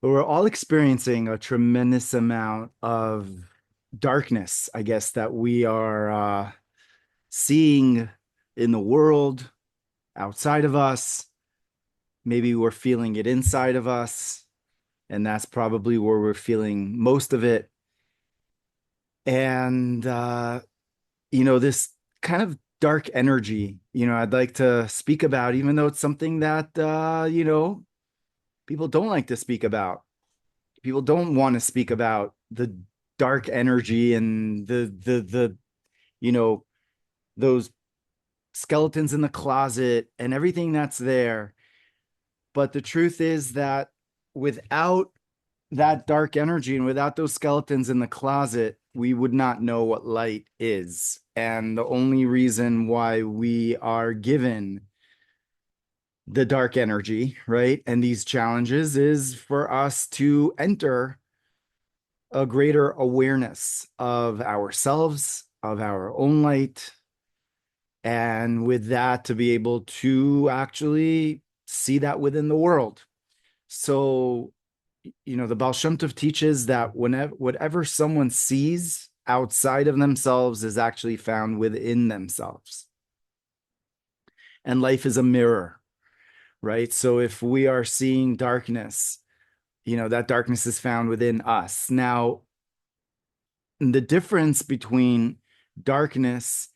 But we're all experiencing a tremendous amount of darkness, I guess, that we are seeing in the world outside of us. Maybe we're feeling it inside of us, and that's probably where we're feeling most of it. And, this kind of dark energy, I'd like to speak about, even though it's something that, people don't like to speak about. People don't want to speak about the dark energy and the you know those skeletons in the closet and everything that's there. But the truth is that without that dark energy and without those skeletons in the closet, we would not know what light is. And the only reason why we are given the dark energy, right, and these challenges is for us to enter a greater awareness of ourselves, of our own light, and with that, to be able to actually see that within the world. So, the Baal Shem Tov teaches that whatever someone sees outside of themselves is actually found within themselves. And life is a mirror, right? So if we are seeing darkness, that darkness is found within us. Now, the difference between darkness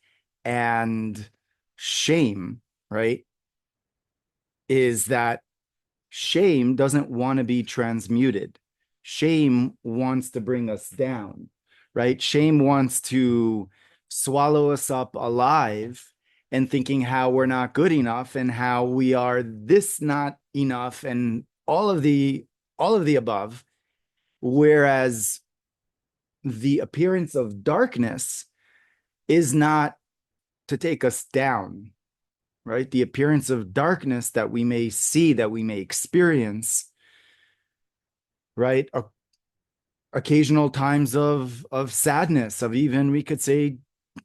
and shame, right, is that shame doesn't want to be transmuted. Shame wants to bring us down, right? Shame wants to swallow us up alive and thinking how we're not good enough and how we are this not enough and all of the above. Whereas the appearance of darkness is not to take us down, right? The appearance of darkness that we may see, that we may experience, right? Occasional times of sadness, of even we could say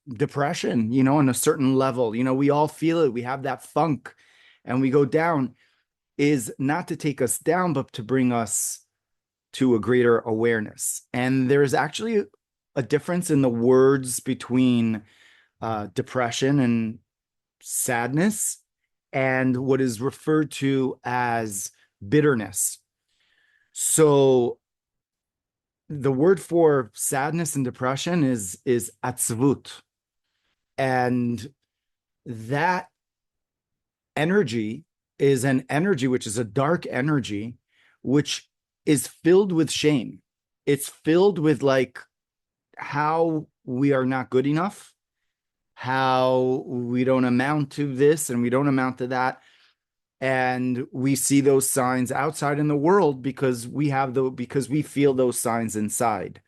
depression, on a certain level. We all feel it. We have that funk and we go down, is not to take us down, but to bring us to a greater awareness. And there's actually a difference in the words between depression and sadness and what is referred to as bitterness. So the word for sadness and depression is atzvut, and that energy is an energy which is a dark energy, which is filled with shame. It's filled with like how we are not good enough, how we don't amount to this and we don't amount to that. And we see those signs outside in the world because because we feel those signs inside.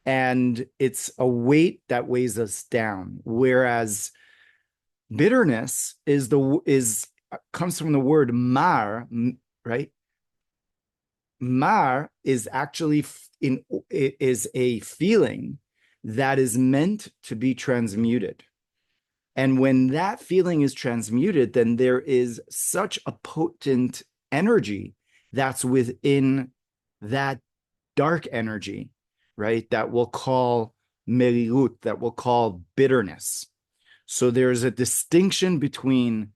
And it's a weight that weighs us down. Whereas bitterness is comes from the word mar, right? Mar is actually it is a feeling that is meant to be transmuted. And when that feeling is transmuted, then there is such a potent energy that's within that dark energy, right? That we'll call merirut, that we'll call bitterness. So there's a distinction between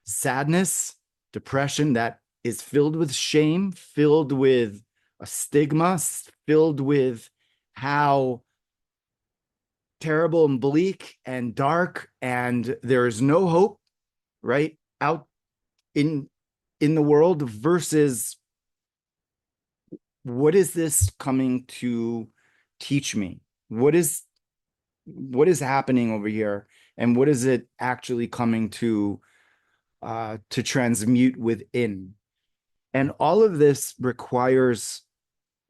sadness, depression that is filled with shame, filled with a stigma, filled with how terrible and bleak and dark and there is no hope, right, out in the world, versus what is this coming to teach me? What is happening over here, and what is it actually coming to transmute within? And all of this requires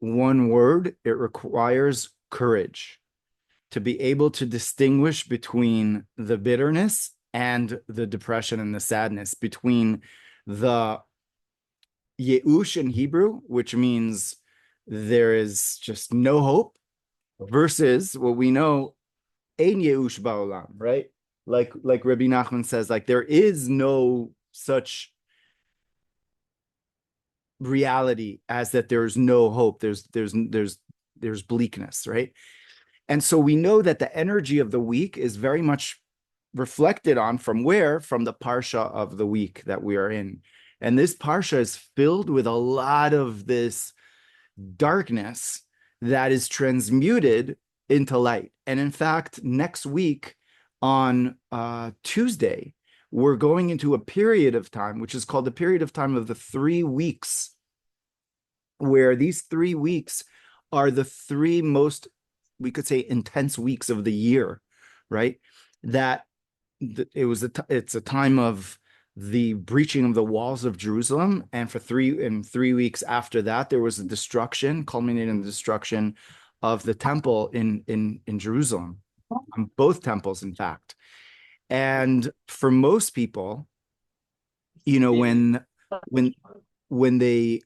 one word. It requires courage to be able to distinguish between the bitterness and the depression and the sadness, between the Yeush in Hebrew, which means there is just no hope, versus what we know, Ein Yeush Ba'olam, right? Like Rabbi Nachman says, like there is no such reality as that there's no hope. There's bleakness, right? And so we know that the energy of the week is very much reflected on from where? From the parsha of the week that we are in. And this parsha is filled with a lot of this darkness that is transmuted into light. And in fact, next week on Tuesday, we're going into a period of time, which is called the period of time of the 3 weeks, where these 3 weeks are the three most, we could say, intense weeks of the year, right? That it's a time of the breaching of the walls of Jerusalem, and for 3 weeks after that, there was a destruction, culminating in the destruction of the temple in Jerusalem, both temples, in fact. And for most people, you know, when when they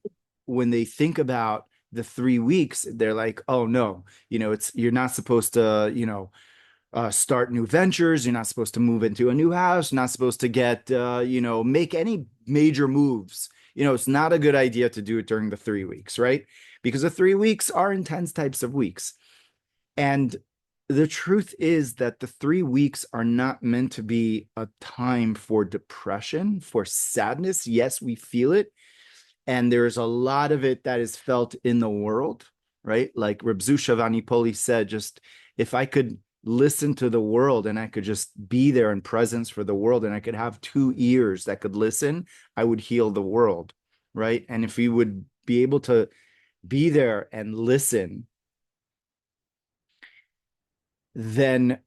when they think about the 3 weeks, they're like, oh no, you're not supposed to, start new ventures. You're not supposed to move into a new house. You're not supposed to get, make any major moves. It's not a good idea to do it during the 3 weeks, right? Because the 3 weeks are intense types of weeks. And the truth is that the 3 weeks are not meant to be a time for depression, for sadness. Yes, we feel it. And there's a lot of it that is felt in the world, right? Like Reb Zusha Vanipoli said, just if I could listen to the world and I could just be there in presence for the world and I could have 2 ears that could listen, I would heal the world, right? And if we would be able to be there and listen, then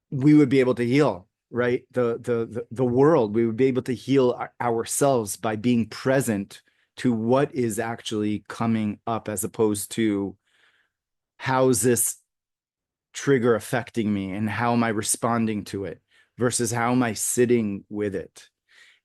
we would be able to heal, right? The world. We would be able to heal ourselves by being present to what is actually coming up, as opposed to how's this trigger affecting me and how am I responding to it versus how am I sitting with it.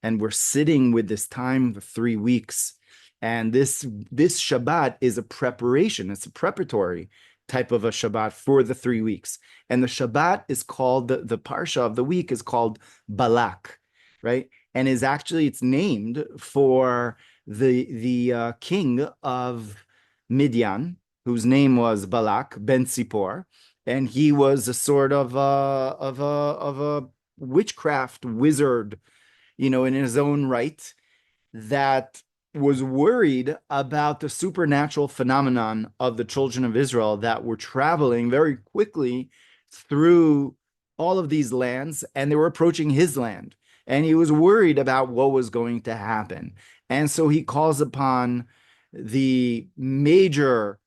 And we're sitting with this time for 3 weeks. And this Shabbat is a preparation. It's a preparatory type of a Shabbat for the 3 weeks. And the Shabbat is called, the Parsha of the week is called Balak, right? And it's named for the king of Midian, whose name was Balak ben Zippor, and he was a sort of a witchcraft wizard, in his own right, that was worried about the supernatural phenomenon of the children of Israel that were traveling very quickly through all of these lands, and they were approaching his land. And he was worried about what was going to happen. And so he calls upon the major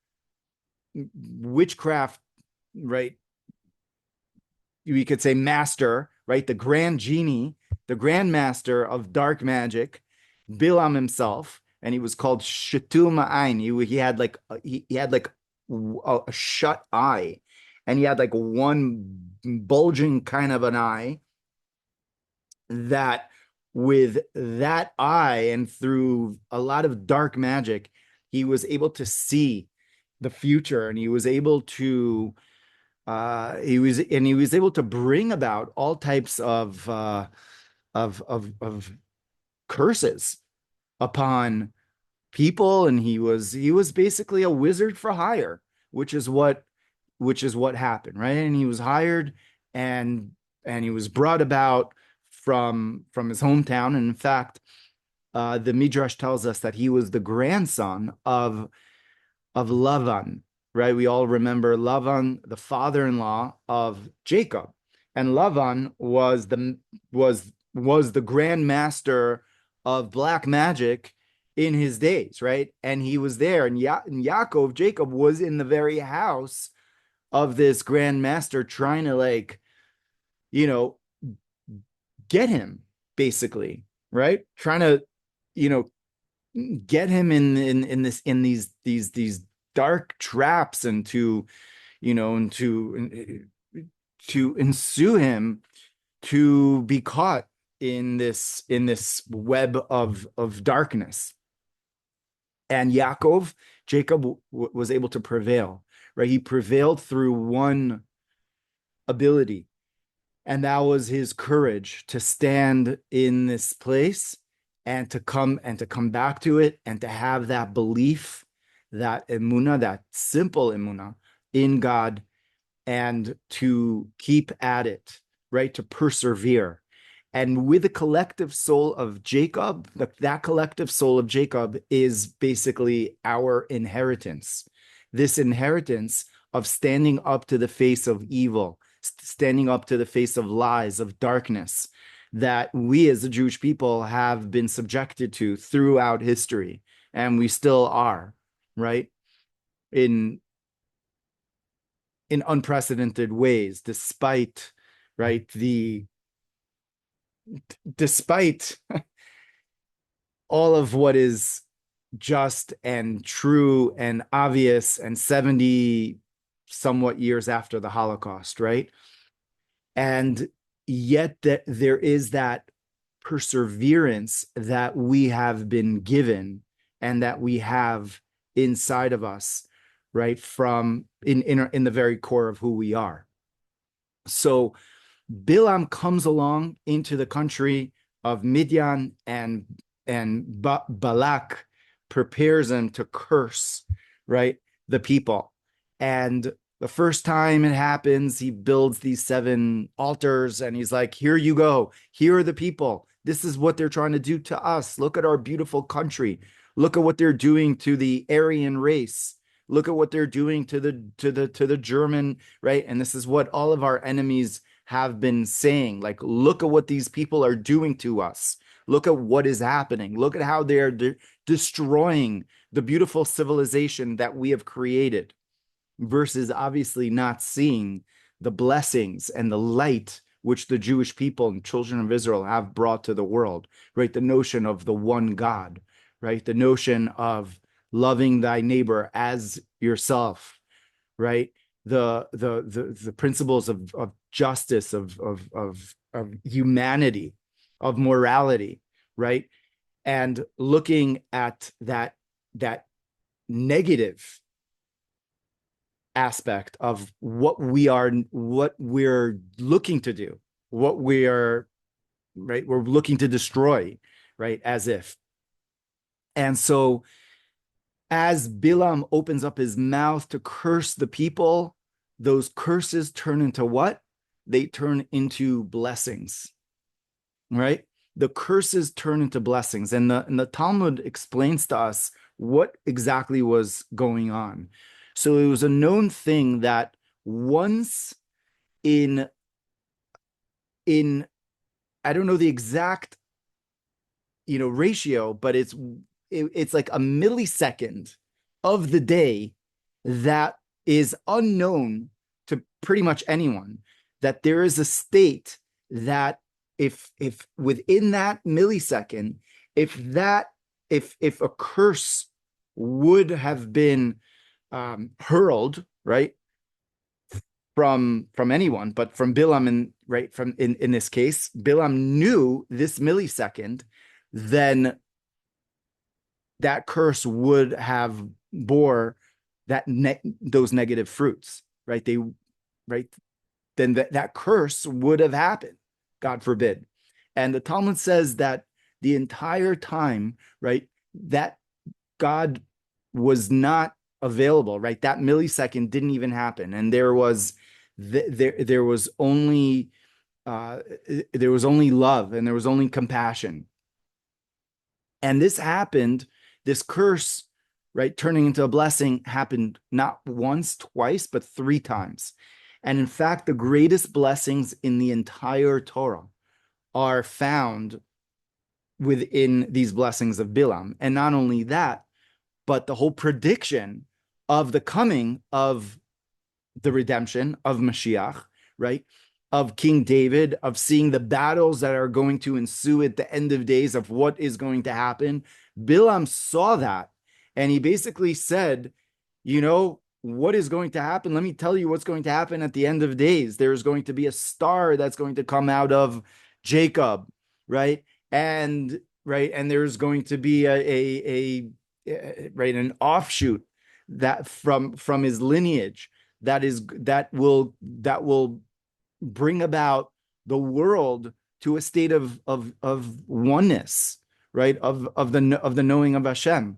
witchcraft, right? We could say master, right? The grand genie, the grand master of dark magic, Bilam himself, and he was called Shatul Ma'ain. He had like a shut eye, and he had like one bulging kind of an eye that, with that eye and through a lot of dark magic, he was able to see the future, and he was able to he was able to bring about all types of curses upon people, and he was basically a wizard for hire, which is what happened, right? And he was hired, and he was brought about from his hometown. And in fact, the Midrash tells us that he was the grandson of Lavan, right? We all remember Lavan, the father-in-law of Jacob, and Lavan was the grand master of black magic in his days, right? And he was there, and Yaakov, Jacob, was in the very house of this grand master, trying to, like, you know, get him, basically, right? Trying to, you know, get him in these dark traps, and to, and to ensue him to be caught in this web of darkness. And Jacob was able to prevail, right? He prevailed through one ability, and that was his courage to stand in this place and to come back to it, and to have that belief, that emunah, that simple emunah in God, and to keep at it, right? To persevere. And with the collective soul of Jacob, that collective soul of Jacob is basically our inheritance. This inheritance of standing up to the face of evil, standing up to the face of lies, of darkness, that we as the Jewish people have been subjected to throughout history, and we still are, right? In unprecedented ways, despite, right, despite all of what is just and true and obvious, and 70 somewhat years after the Holocaust, right? And yet that there is that perseverance that we have been given, and that we have inside of us, right? From in the very core of who we are. So Bilam comes along into the country of Midian, and Balak prepares him to curse, right, the people. And the first time it happens, he builds these 7 altars, and he's like, here you go. Here are the people. This is what they're trying to do to us. Look at our beautiful country. Look at what they're doing to the Aryan race. Look at what they're doing to the German, right? And this is what all of our enemies have been saying. Like, look at what these people are doing to us. Look at what is happening. Look at how they're destroying the beautiful civilization that we have created, versus obviously not seeing the blessings and the light which the Jewish people and children of Israel have brought to the world, right? The notion of the one God, right? The notion of loving thy neighbor as yourself, right? The principles of justice, of humanity, of morality, right? And looking at that negative aspect of what we're looking to do, what we are, right? We're looking to destroy, right? As if. And so as Bilam opens up his mouth to curse the people, those curses turn into what? They turn into blessings, right? The curses turn into blessings. And the Talmud explains to us what exactly was going on. So it was a known thing that once in I don't know the exact ratio, but it's like a millisecond of the day that is unknown to pretty much anyone, that there is a state that if within that millisecond, if a curse would have been hurled, right, from anyone, but from Bilam, and right, from in this case, Bilam knew this millisecond, then that curse would have bore those negative fruits, right? Then that curse would have happened, God forbid. And the Talmud says that the entire time, right, that God was not available, right? That millisecond didn't even happen, and there was only love, and there was only compassion. And this happened, this curse, right, turning into a blessing, happened not once, twice, but 3 times. And in fact, the greatest blessings in the entire Torah are found within these blessings of Bilam. And not only that, but the whole prediction of the coming of the redemption of Mashiach, right? Of King David, of seeing the battles that are going to ensue at the end of days, of what is going to happen. Bilam saw that, and he basically said, what is going to happen? Let me tell you what's going to happen at the end of days. There's going to be a star that's going to come out of Jacob, right? And there's going to be an offshoot that from his lineage that will bring about the world to a state of oneness, right? Of the knowing of Hashem,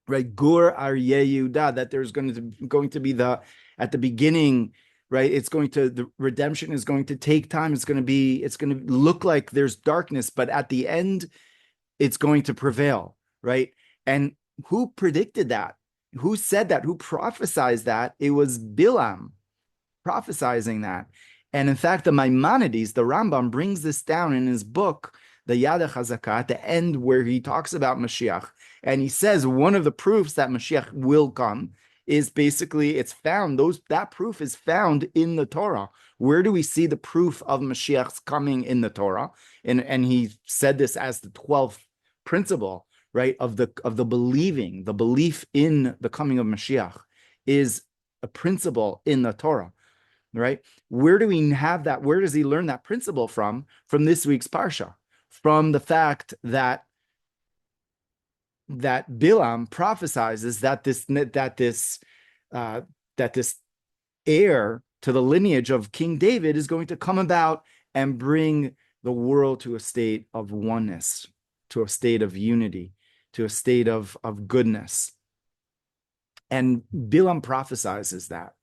right? Gur Aryeh Yehuda, that there's going to be the at the beginning, right? The redemption is going to take time. It's going to look like there's darkness, but at the end, it's going to prevail, right? And who predicted that? Who said that? Who prophesied that? It was Bilam prophesizing that. And in fact, the Maimonides, the Rambam, brings this down in his book, the Yad HaChazakah, at the end where he talks about Mashiach. And he says one of the proofs that Mashiach will come is basically that proof is found in the Torah. Where do we see the proof of Mashiach's coming in the Torah? And he said this as the 12th principle, right, of the belief in the coming of Mashiach is a principle in the Torah, right? Where do we have that? Where does he learn that principle from? From this week's Parsha, from the fact that Bilam prophesizes that this heir to the lineage of King David is going to come about and bring the world to a state of oneness, to a state of unity, to a state of goodness. And Bilam prophesizes that.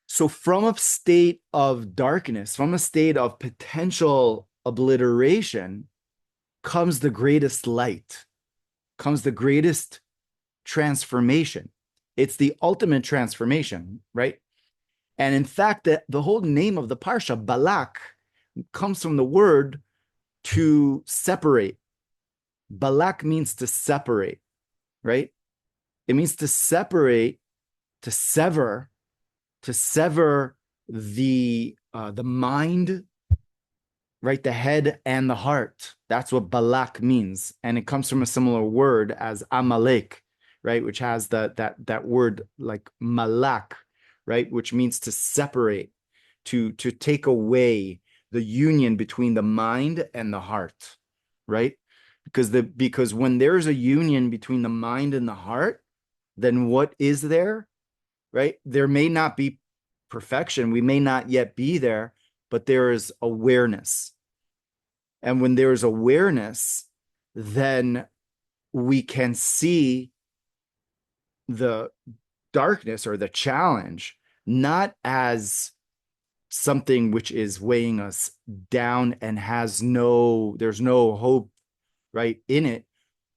So from a state of darkness, from a state of potential obliteration, comes the greatest light, comes the greatest transformation. It's the ultimate transformation, right? And in fact, the whole name of the Parsha, Balak, comes from the word to separate. Balak means to separate, right? It means to separate, to sever the mind, right? The head and the heart. That's what Balak means. And it comes from a similar word as Amalek, right? Which has that word like malak, right? Which means to separate, to take away the union between the mind and the heart, right? Because when there's a union between the mind and the heart, then what is there, right? There may not be perfection. We may not yet be there, but there is awareness. And when there is awareness, then we can see the darkness or the challenge not as something which is weighing us down and there's no hope, right, in it,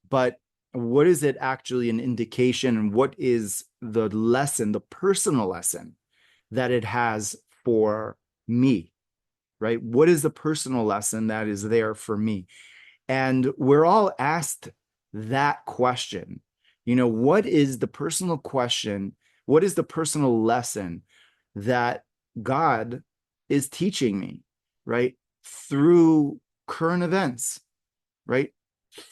but what is it actually an indication, and what is the lesson, the personal lesson that it has for me, right? What is the personal lesson that is there for me? And we're all asked that question. What is the personal question? What is the personal lesson that God is teaching me, right? Through current events, right?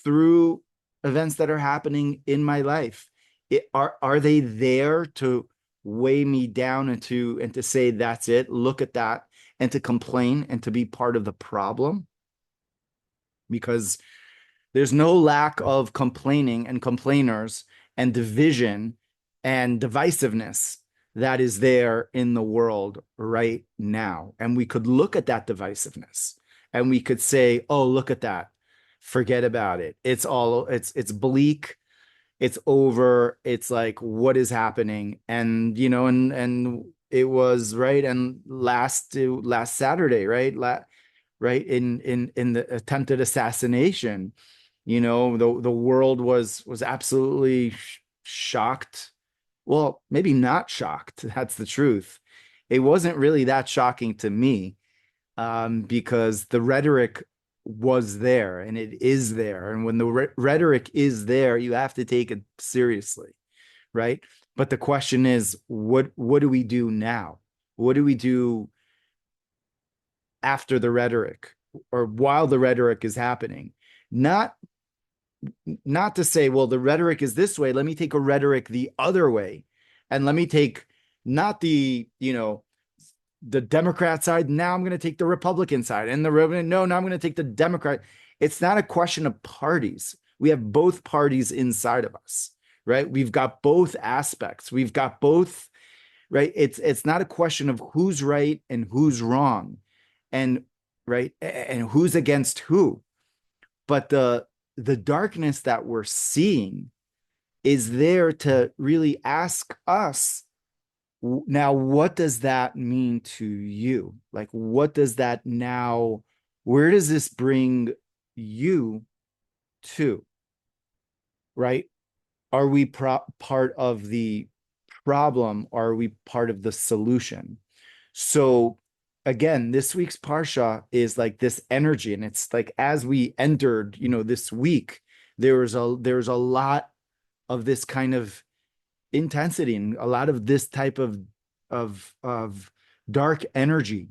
Through events that are happening in my life. Are they there to weigh me down and to say, that's it, look at that, and to complain and to be part of the problem? Because there's no lack of complaining and complainers and division and divisiveness that is there in the world right now. And we could look at that divisiveness and we could say, oh, look at that. Forget about it. It's bleak. It's over. It's like, what is happening? And, and it was right. And last Saturday, right? Right. In the attempted assassination, the world was absolutely shocked. Well, maybe not shocked. That's the truth. It wasn't really that shocking to me, because the rhetoric was there and it is there. And when the rhetoric is there, you have to take it seriously, right? But the question is, what do we do now? What do we do after the rhetoric or while the rhetoric is happening? Not to say, well, the rhetoric is this way, let me take a rhetoric the other way. And let me take not the Democrat side, now I'm going to take the Republican side, and now I'm going to take the Democrat. It's not a question of parties. We have both parties inside of us, right? We've got both aspects. We've got both, right? It's not a question of who's right and who's wrong, and right, and who's against who. but the darkness that we're seeing is there to really ask us, now, what does that mean to you? Like, what does that now, where does this bring you to, right? Are we part of the problem, or are we part of the solution? So again, this week's parsha is like this energy, and it's like as we entered, this week, there was a lot of this kind of intensity and a lot of this type of dark energy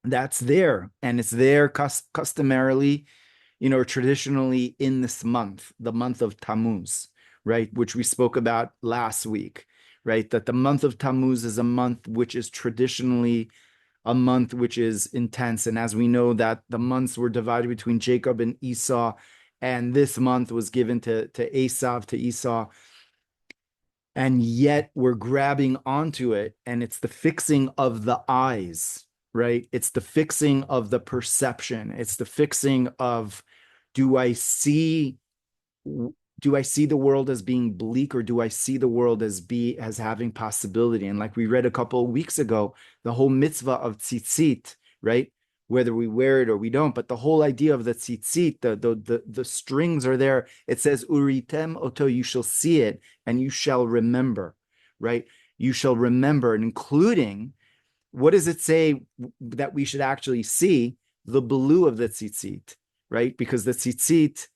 that's there, and it's there customarily, traditionally in this month, the month of Tammuz, right? Which we spoke about last week, right? That the month of Tammuz is a month which is traditionally a month which is intense. And as we know that the months were divided between Jacob and Esau, and this month was given to Esau, and yet we're grabbing onto it, and it's the fixing of the eyes, right? It's the fixing of the perception. It's the fixing of, do I see the world as being bleak, or do I see the world as having possibility? And like we read a couple of weeks ago, the whole mitzvah of tzitzit, right? Whether we wear it or we don't, but the whole idea of the tzitzit, the strings are there. It says uritem oto, you shall see it and you shall remember, right? You shall remember, and including, what does it say that we should actually see? The blue of the tzitzit, right? Because the tzitzit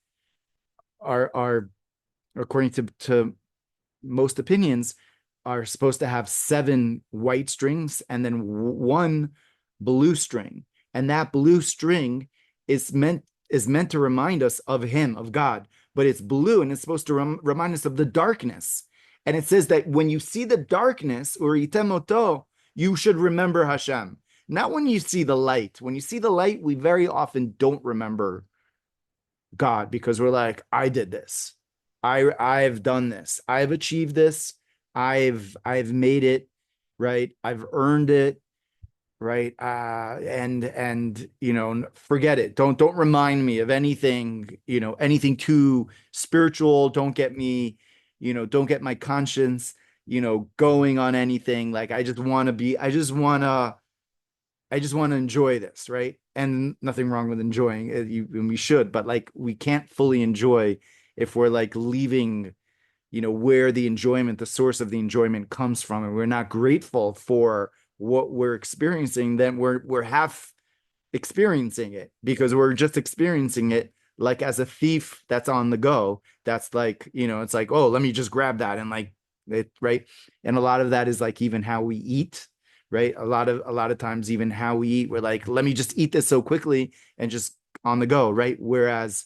are according to most opinions, are supposed to have 7 white strings and then 1 blue string. And that blue string is meant to remind us of him, of God, but it's blue, and it's supposed to remind us of the darkness. And it says that when you see the darkness, or itemoto, you should remember Hashem. Not when you see the light. When you see the light, we very often don't remember God, because we're like, I did this. I've done this. I've achieved this. I've made it, right? I've earned it, right? And forget it. Don't remind me of anything, anything too spiritual. Don't get me, don't get my conscience, going on anything. Like, I just want to enjoy this, right? And nothing wrong with enjoying it, and we should, but like, we can't fully enjoy if we're like leaving, where the enjoyment, the source of the enjoyment comes from, and we're not grateful for what we're experiencing. Then we're half experiencing it, because we're just experiencing it like as a thief that's on the go. That's like, it's like, oh, let me just grab that, and like it, right? And a lot of that is like even how we eat, right? A lot of times, even how we eat, we're like, let me just eat this so quickly and just on the go, right? Whereas,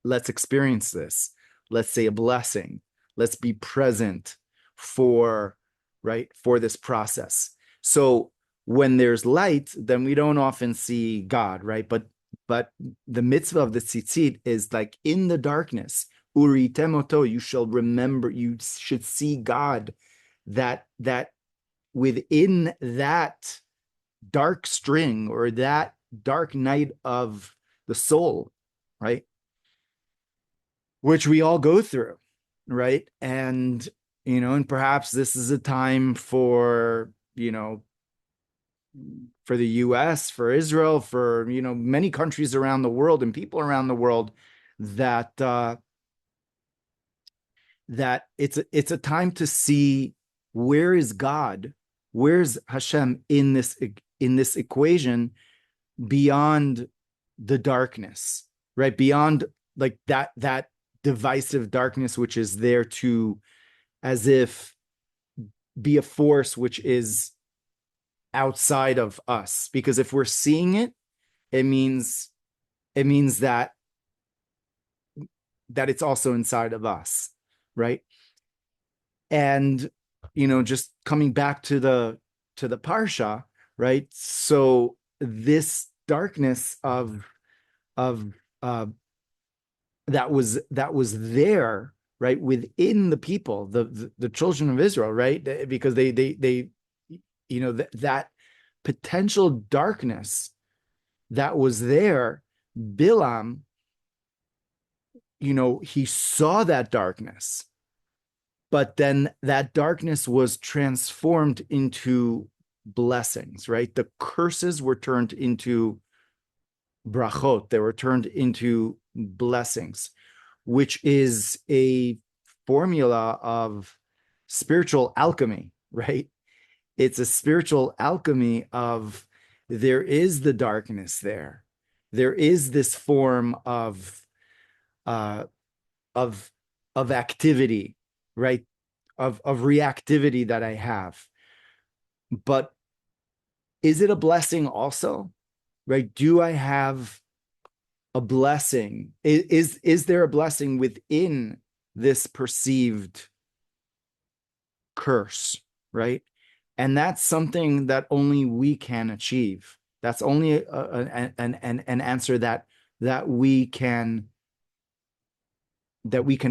let's experience this. Let's say a blessing. Let's be present for, right, for this process. So when there's light, then we don't often see God, right? But the mitzvah of the tzitzit is like, in the darkness, uri temoto, you shall remember, you should see God, that within that dark string, or that dark night of the soul, right? Which we all go through, right? And perhaps this is a time for, for the US, for Israel, for, many countries around the world and people around the world, that that it's a time to see, where is God, where's Hashem in this equation, beyond the darkness, right? Beyond like that divisive darkness, which is there to, as if, be a force which is outside of us. Because if we're seeing it, it means that it's also inside of us, right? And just coming back to the parsha, right? So this darkness of uh that was there, right, within the people, the children of Israel, right? Because they that potential darkness that was there, Bilam, he saw that darkness, but then that darkness was transformed into blessings, right? The curses were turned into brachot, they were turned into blessings, which is a formula of spiritual alchemy, right? It's a spiritual alchemy of there is the darkness there. There is this form uh, of of activity, right? Of reactivity that I have. But is it a blessing also? Right? Do I have a blessing? Is there a blessing within this perceived curse, right? And that's something that only we can achieve. That's only an answer that we can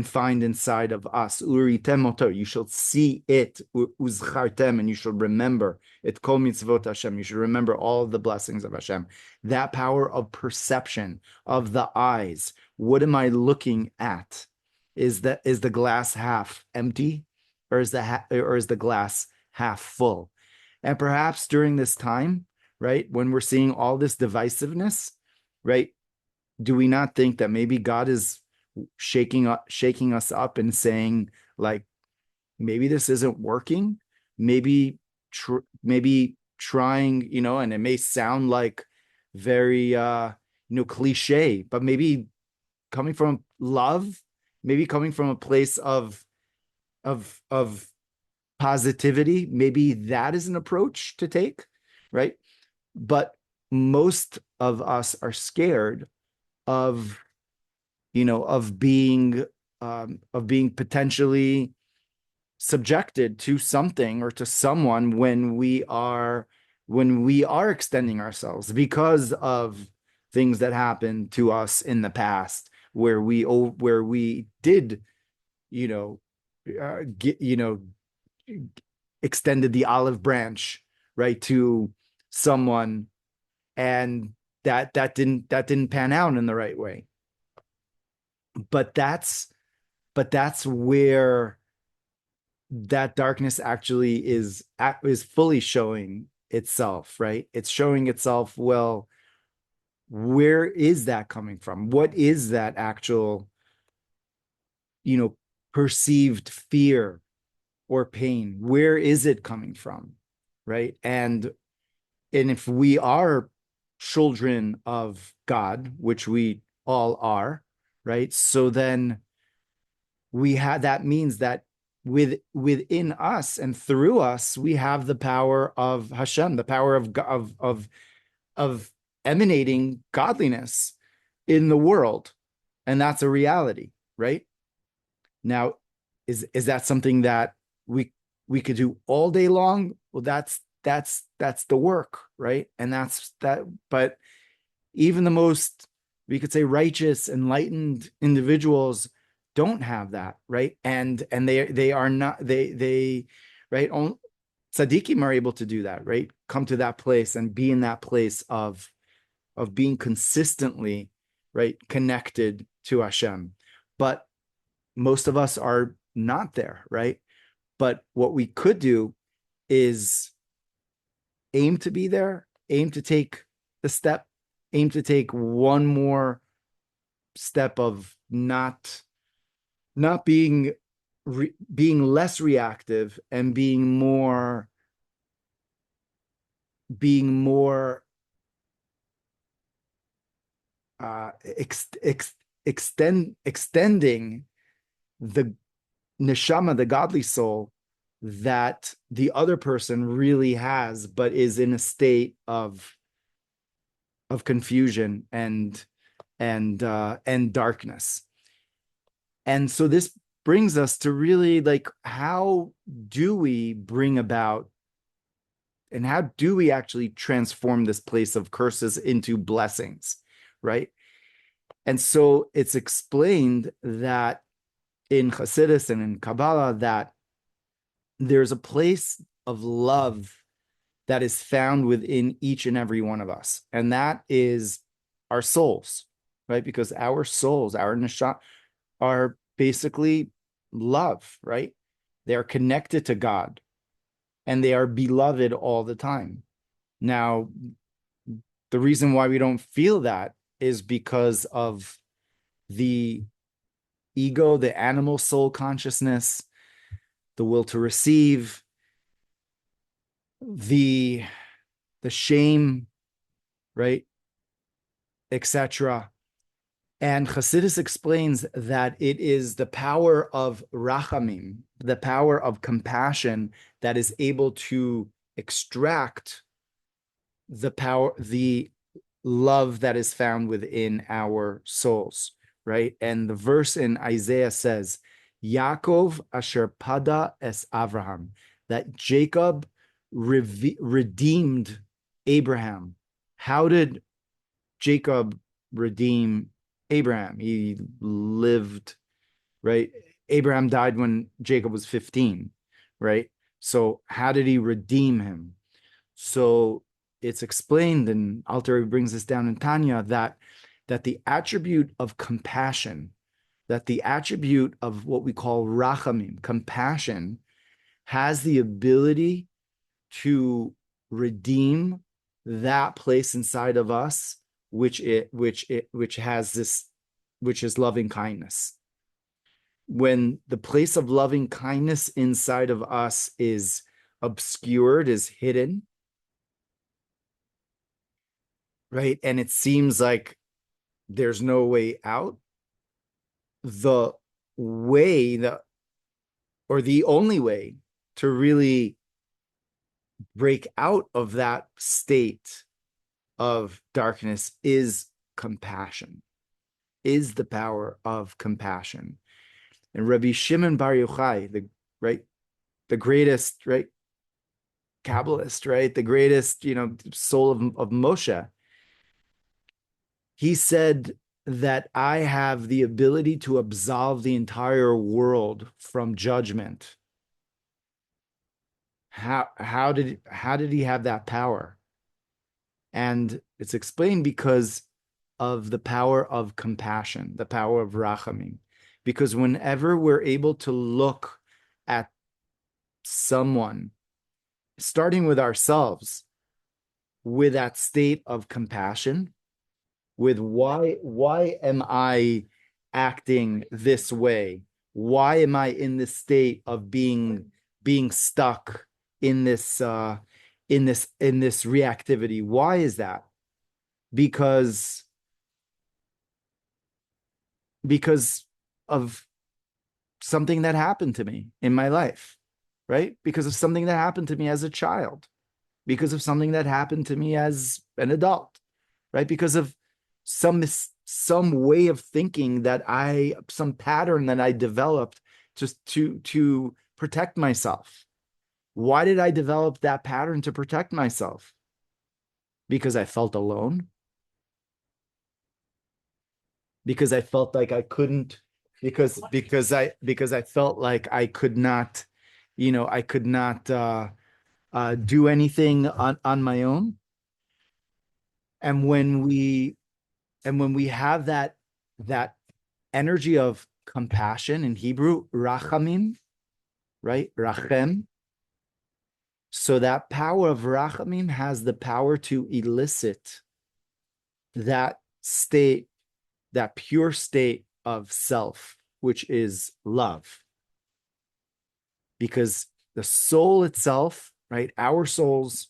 find inside of us. Uritem oto, you shall see it, uzchartem, and you shall remember it. Kol mitzvot Hashem, you should remember all of the blessings of Hashem. That power of perception of the eyes. What am I looking at? Is the glass half empty, or is the glass half full? And perhaps during this time, right, when we're seeing all this divisiveness, right, do we not think that maybe God is shaking us up and saying, like, maybe this isn't working, maybe trying, and it may sound like very cliche, but maybe coming from love, maybe coming from a place of positivity, maybe that is an approach to take, right? But most of us are scared of of being potentially subjected to something or to someone when we are extending ourselves because of things that happened to us in the past, where we did get extended the olive branch, right, to someone, and that didn't pan out in the right way. But that's where that darkness actually is fully showing itself, right? It's showing itself. Well, where is that coming from? What is that actual perceived fear or pain? Where is it coming from, right? And if we are children of God, which we all are, right? So then that means that within us and through us, we have the power of Hashem, the power of emanating godliness in the world. And that's a reality, right? Now, is that something that we could do all day long? Well, that's the work, right? And that's that. But even the most, we could say, righteous, enlightened individuals don't have that, right? And they are not, they right, tzaddikim are able to do that, right? Come to that place and be in that place of being consistently, right, connected to Hashem. But most of us are not there, right? But what we could do is aim to be there, aim to take the step, aim to take one more step of not being less reactive and being more extending the neshama, the godly soul that the other person really has, but is in a state of confusion and darkness. And so this brings us to really, like, how do we bring about and how do we actually transform this place of curses into blessings, right? And so it's explained that in Hasidus and in Kabbalah that there's a place of love that is found within each and every one of us, and that is our souls, right? Because our souls, our neshama, are basically love, right? They are connected to God and they are beloved all the time. Now, the reason why we don't feel that is because of the ego, the animal soul consciousness, the will to receive, the shame, right, etc. And Chassidus explains that it is the power of rachamim, the power of compassion, that is able to extract the love that is found within our souls, right? And the verse in Isaiah says, Yaakov asher pada es Avraham, that Jacob redeemed Abraham. How did Jacob redeem Abraham? He lived, right? Abraham died when Jacob was 15, right? So how did he redeem him? So it's explained, and Alter Rebbe brings this down in Tanya, that the attribute of compassion, that the attribute of what we call rachamim, compassion, has the ability to redeem that place inside of us, which has this, which is loving kindness. When the place of loving kindness inside of us is obscured, is hidden, right? And it seems like there's no way out. The way that, or the only way to really break out of that state of darkness is compassion, is the power of compassion. And Rabbi Shimon Bar Yochai, the greatest, right, Kabbalist, right, the greatest, soul of Moshe, he said that I have the ability to absolve the entire world from judgment. How did he have that power? And it's explained because of the power of compassion, the power of rachamim. Because whenever we're able to look at someone, starting with ourselves, with that state of compassion, with why am I acting this way? Why am I in this state of being stuck in this reactivity? Why is that? Because of something that happened to me in my life, right? Because of something that happened to me as a child, because of something that happened to me as an adult, right? Because of some way of thinking some pattern that I developed just to protect myself. Why did I develop that pattern to protect myself? Because I felt alone. Because I felt like I couldn't, because I felt like I could not, I could not do anything on my own. And when we have that energy of compassion, in Hebrew, rachamim, right? Rachem. So that power of rachamim has the power to elicit that state, that pure state of self, which is love. Because the soul itself, right? Our souls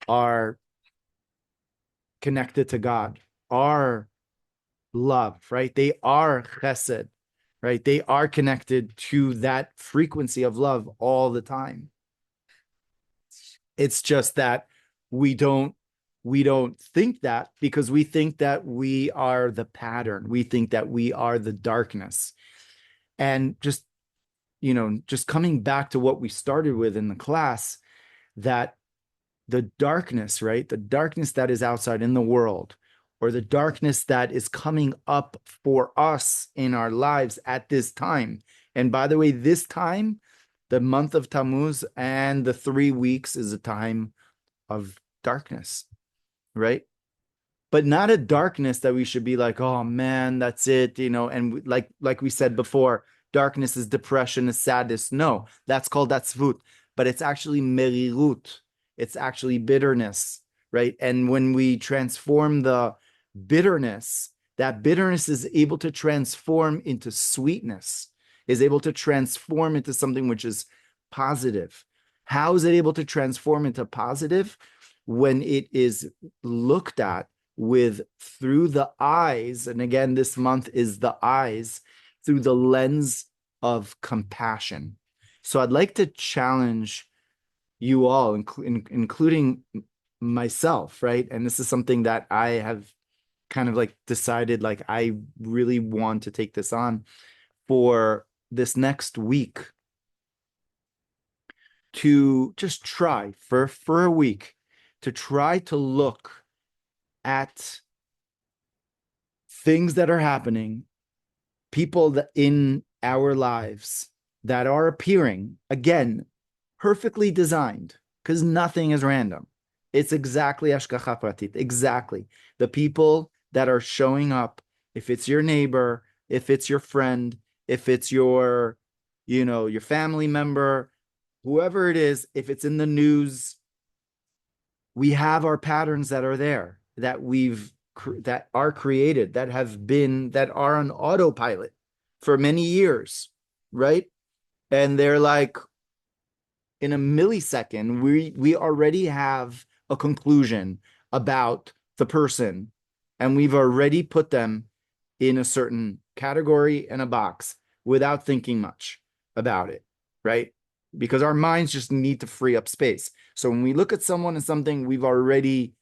are connected to God, are love, right? They are chesed, right? They are connected to that frequency of love all the time. It's just that we don't think that, because we think that we are the pattern. We think that we are the darkness. And just coming back to what we started with in the class, that the darkness, right? The darkness that is outside in the world, or the darkness that is coming up for us in our lives at this time. And by the way, this time, the month of Tammuz and the 3 weeks, is a time of darkness, right? but not a darkness that we should be like, oh man, that's it, and like we said before, darkness is depression, is sadness. No, that's called atzvut, but it's actually merirut. It's actually bitterness, right? And when we transform the bitterness, that bitterness is able to transform into sweetness, is able to transform into something which is positive. How is it able to transform into positive? When it is looked at with through the eyes, and again, this month is the eyes, through the lens of compassion. So I'd like to challenge you all, including myself, right? And this is something that I have kind of like decided, like, I really want to take this on for this next week, to just try for a week to try to look at things that are happening, people that in our lives that are appearing, again, perfectly designed, because nothing is random. It's exactly Hashgacha Pratit, exactly. The people that are showing up, if it's your neighbor, if it's your friend, if it's your family member, whoever it is, if it's in the news, we have our patterns that are there, that are created, that are on autopilot for many years, right? And they're like, in a millisecond, we already have a conclusion about the person, and we've already put them in a certain category and a box without thinking much about it, right? Because our minds just need to free up space. So when we look at someone and something, we've already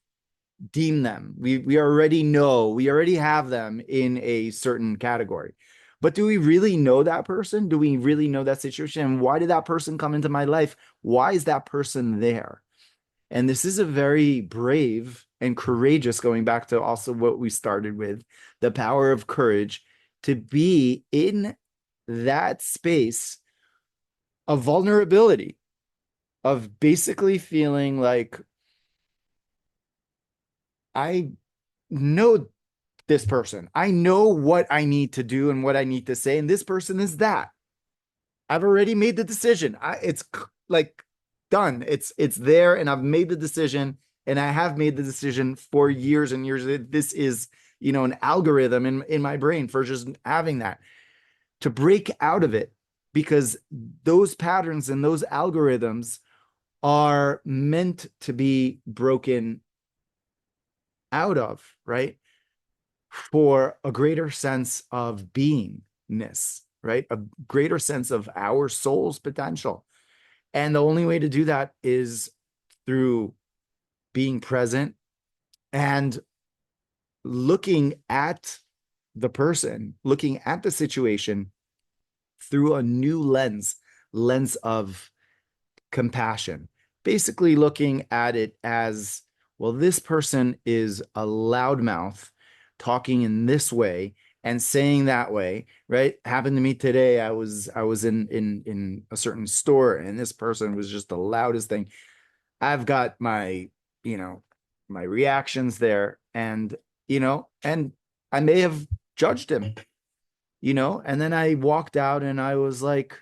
deemed them. We already know, we already have them in a certain category. But do we really know that person? Do we really know that situation? And why did that person come into my life? Why is that person there? And this is a very brave and courageous, going back to also what we started with, the power of courage, to be in that space of vulnerability, of basically feeling like, I know this person. I know what I need to do and what I need to say. And this person is that. I've already made the decision. It's like done. It's there, and I've made the decision, and I have made the decision for years and years. This is, an algorithm in my brain for just having that, to break out of it, because those patterns and those algorithms are meant to be broken out of, right? For a greater sense of beingness, right? A greater sense of our soul's potential. And the only way to do that is through being present and looking at the person, looking at the situation through a new lens of compassion. Basically looking at it as, well, this person is a loudmouth talking in this way and saying that way, right? Happened to me today. I was in a certain store, and this person was just the loudest thing. I've got you know, my reactions there, and I may have judged him, and then I walked out and I was like,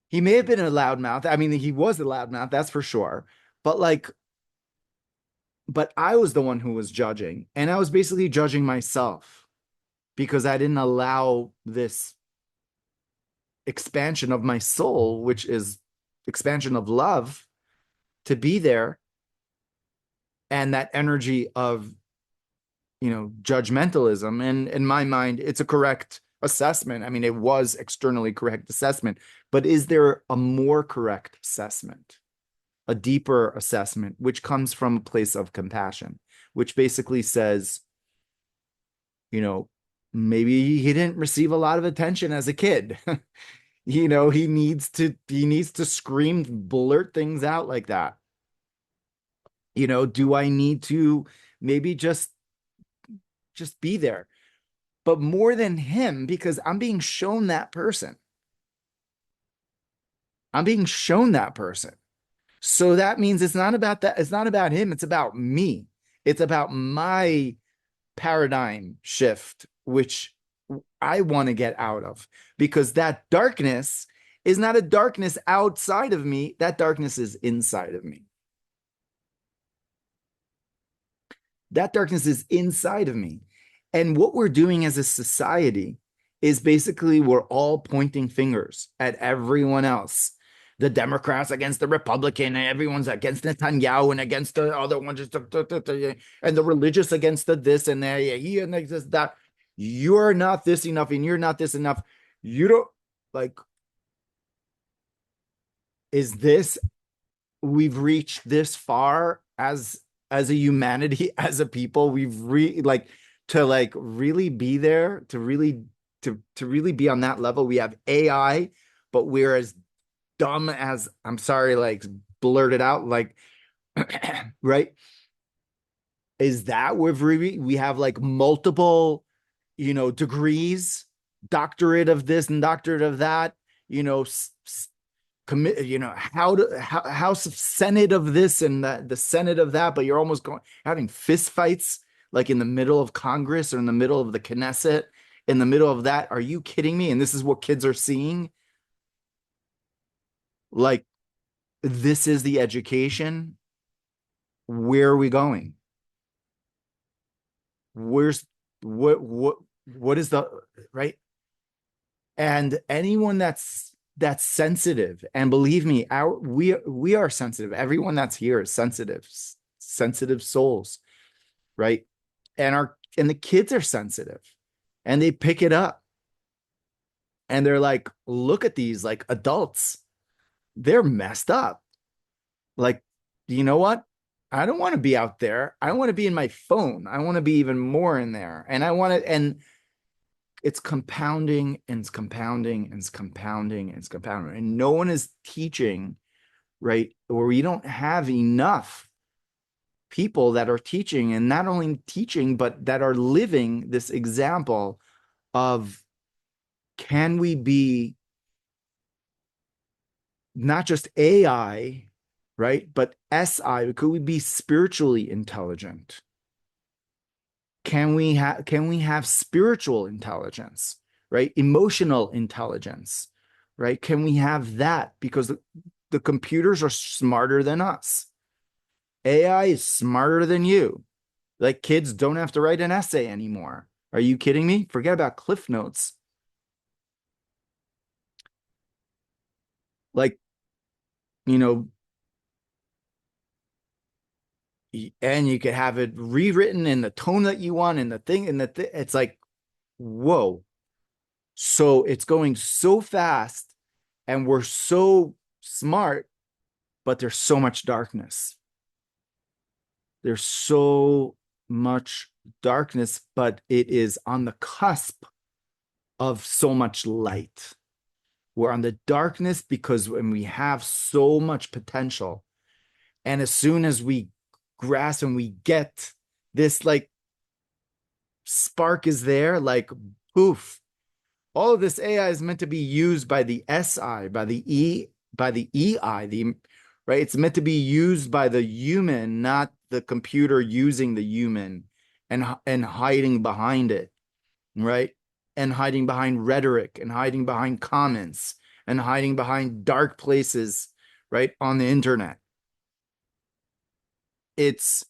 he may have been a loudmouth. I mean, he was a loudmouth, that's for sure. But but I was the one who was judging, and I was basically judging myself because I didn't allow this expansion of my soul, which is expansion of love, to be there. And that energy of, judgmentalism. And in my mind, it's a correct assessment. I mean, it was externally correct assessment, but is there a more correct assessment, a deeper assessment, which comes from a place of compassion, which basically says, maybe he didn't receive a lot of attention as a kid. He needs to scream, blurt things out like that. Do I need to maybe just be there? But more than him, because I'm being shown that person. I'm being shown that person. So that means it's not about that. It's not about him. It's about me. It's about my paradigm shift, which I want to get out of, because that darkness is not a darkness outside of me. That darkness is inside of me. That darkness is inside of me. And what we're doing as a society is basically we're all pointing fingers at everyone else. The Democrats against the Republican, and everyone's against Netanyahu and against the other one, and the religious against the this and that, he and this, that. You're not this enough, and you're not this enough. You don't like, is this, we've reached this far as a humanity, as a people, like, to like really be there, to really to really be on that level. We have AI, but we're as dumb as, I'm sorry, like, blurted out, like, right? Is that where we have like multiple, degrees, doctorate of this and doctorate of that, commit, House of Senate of this and the Senate of that, but you're almost going having fist fights like in the middle of Congress or in the middle of the Knesset, in the middle of that. Are you kidding me? And this is what kids are seeing. Like, this is the education. Where are we going? Where's what is the right? And anyone that's sensitive, and believe me, we are sensitive. Everyone that's here is sensitive souls, right? And the kids are sensitive, and they pick it up, and they're like, look at these like adults, they're messed up. Like, you know what? I don't want to be out there. I want to be in my phone. I want to be even more in there. And I want to, and it's compounding and it's compounding and it's compounding and it's compounding. And no one is teaching, right? Or we don't have enough people that are teaching, and not only teaching, but that are living this example of, can we be not just AI, right? But SI, could we be spiritually intelligent? Can we have spiritual intelligence, right? Emotional intelligence, right? Can we have that? Because the computers are smarter than us. AI is smarter than you. Like, kids don't have to write an essay anymore. Are you kidding me? Forget about Cliff Notes. Like, you know, and you could have it rewritten in the tone that you want, and the thing, and it's like, whoa. So it's going so fast, and we're so smart, but there's so much darkness. There's so much darkness, but it is on the cusp of so much light. We're on the darkness because when we have so much potential, and as soon as we grasp and we get this, like, spark is there, like, poof, all of this AI is meant to be used by the SI, by the EI, right? It's meant to be used by the human, not the computer using the human and hiding behind it, right? And hiding behind rhetoric and hiding behind comments and hiding behind dark places, right, on the internet. It's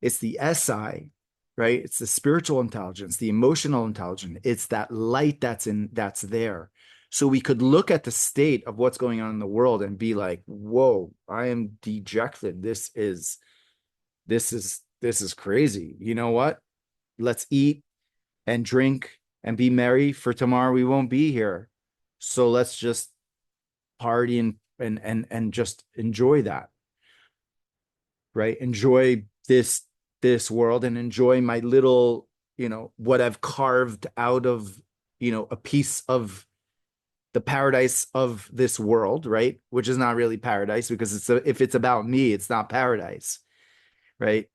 the SI, right? It's the spiritual intelligence, the emotional intelligence. It's that light that's there. So we could look at the state of what's going on in the world and be like, whoa, I am dejected. This is crazy. You know what? Let's eat and drink and be merry, for tomorrow we won't be here. So let's just party and just enjoy that, right? Enjoy this world and enjoy my little, what I've carved out of, a piece of the paradise of this world, right? Which is not really paradise, because if it's about me, it's not paradise, right?